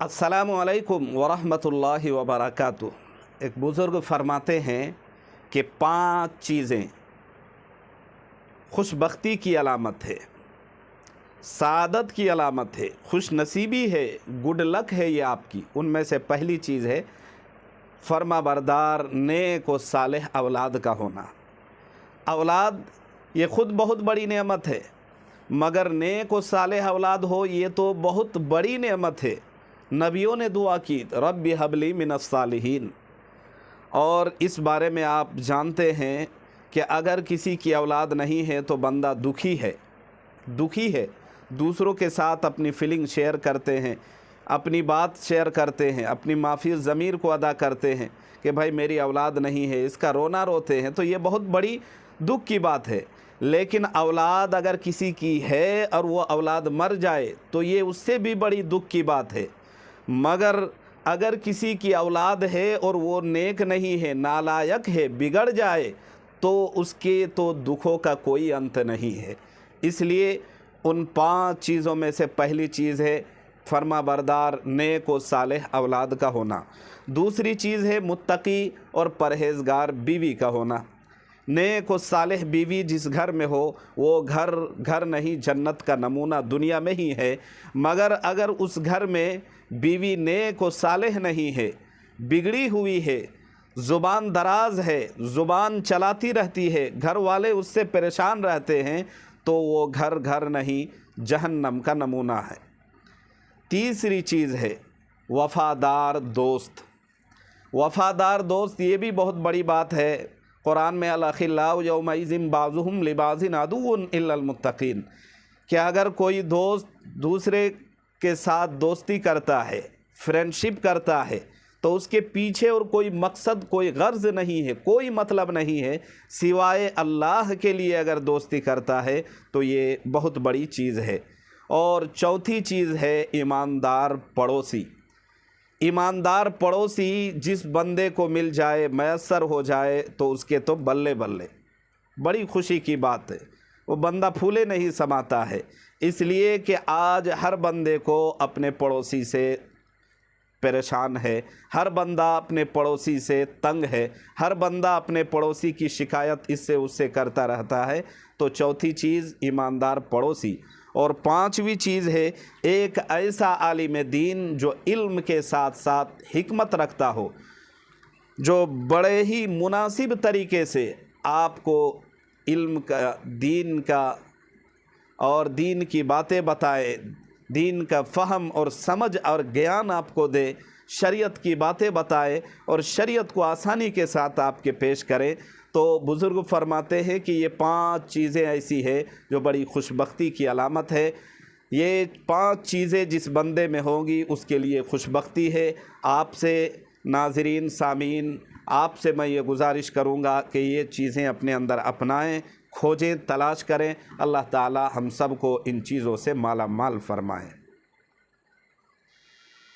अस्सलामु अलैकुम वरहमतुल्लाहि वबरकातुह। एक बुज़ुर्ग फरमाते हैं कि 5 चीज़ें खुशबख्ती की अलामत है, सआदत की अलामत है, खुश नसीबी है, गुड लक है ये आपकी। उनमें से पहली चीज़ है फर्माबरदार नेक व सालेह औलाद का होना। औलाद ये ख़ुद बहुत बड़ी नेमत है, मगर नेक व सालेह औलाद हो ये तो बहुत बड़ी नेमत है। नबियों ने दुआ की रब्बि हबली मिनस सालिहीन। और इस बारे में आप जानते हैं कि अगर किसी की औलाद नहीं है तो बंदा दुखी है। दूसरों के साथ अपनी फीलिंग शेयर करते हैं, अपनी बात शेयर करते हैं, अपनी माफ़ी ज़मीर को अदा करते हैं कि भाई मेरी औलाद नहीं है, इसका रोना रोते हैं, तो ये बहुत बड़ी दुख की बात है। लेकिन औलाद अगर किसी की है और वो औलाद मर जाए तो ये उससे भी बड़ी दुख की बात है। मगर अगर किसी की औलाद है और वो नेक नहीं है, नालायक है, बिगड़ जाए तो उसके तो दुखों का कोई अंत नहीं है। इसलिए उन 5 चीज़ों में से पहली चीज़ है फर्माबरदार नेक व सालेह औलाद का होना। दूसरी चीज़ है मुत्तकी और परहेज़गार बीवी का होना। नेक व सालेह बीवी जिस घर में हो वो घर नहीं, जन्नत का नमूना दुनिया में ही है। मगर अगर उस घर में बीवी नेक व सालेह नहीं है, बिगड़ी हुई है, ज़ुबान दराज है, ज़ुबान चलाती रहती है, घर वाले उससे परेशान रहते हैं, तो वो घर नहीं, जहन्नम का नमूना है। तीसरी चीज़ है वफ़ादार दोस्त। वफ़ादार दोस्त ये भी बहुत बड़ी बात है। कुरान में अल-अखिल्लाउ यौमइज़िन बाज़ुहुम लिबाज़िन अदुव्वुन इल्लल मुत्तक़ीन, कि अगर कोई दोस्त दूसरे के साथ दोस्ती करता है, फ्रेंडशिप करता है, तो उसके पीछे और कोई मकसद, कोई गर्ज़ नहीं है, कोई मतलब नहीं है सिवाय अल्लाह के लिए अगर दोस्ती करता है तो ये बहुत बड़ी चीज़ है। और चौथी चीज़ है ईमानदार पड़ोसी। ईमानदार पड़ोसी जिस बंदे को मिल जाए, मैसर हो जाए, तो उसके तो बल्ले बल्ले, बड़ी खुशी की बात है। वो बंदा फूले नहीं समाता है, इसलिए कि आज हर बंदे को अपने पड़ोसी से परेशान है, हर बंदा अपने पड़ोसी से तंग है, हर बंदा अपने पड़ोसी की शिकायत इससे उससे करता रहता है। तो चौथी चीज़ ईमानदार पड़ोसी। और 5वीं चीज़ है एक ऐसा आलिम दीन जो इल्म के साथ साथ हिकमत रखता हो, जो बड़े ही मुनासिब तरीके से आपको इल्म का, दीन का और दीन की बातें बताए, दीन का फ़हम और समझ और ज्ञान आपको दे, शरीयत की बातें बताए और शरीयत को आसानी के साथ आपके पेश करे। तो बुज़ुर्ग फरमाते हैं कि ये 5 चीज़ें ऐसी है जो बड़ी खुशबख्ती की अलामत है। ये 5 चीज़ें जिस बंदे में होंगी उसके लिए खुशबख्ती है। आपसे नाज़रीन, सामीन, आपसे मैं ये गुजारिश करूँगा कि ये चीज़ें अपने अंदर अपनाएं, खोजें, तलाश करें। अल्लाह ताला हम सब को इन चीज़ों से माला माल फरमाएँ।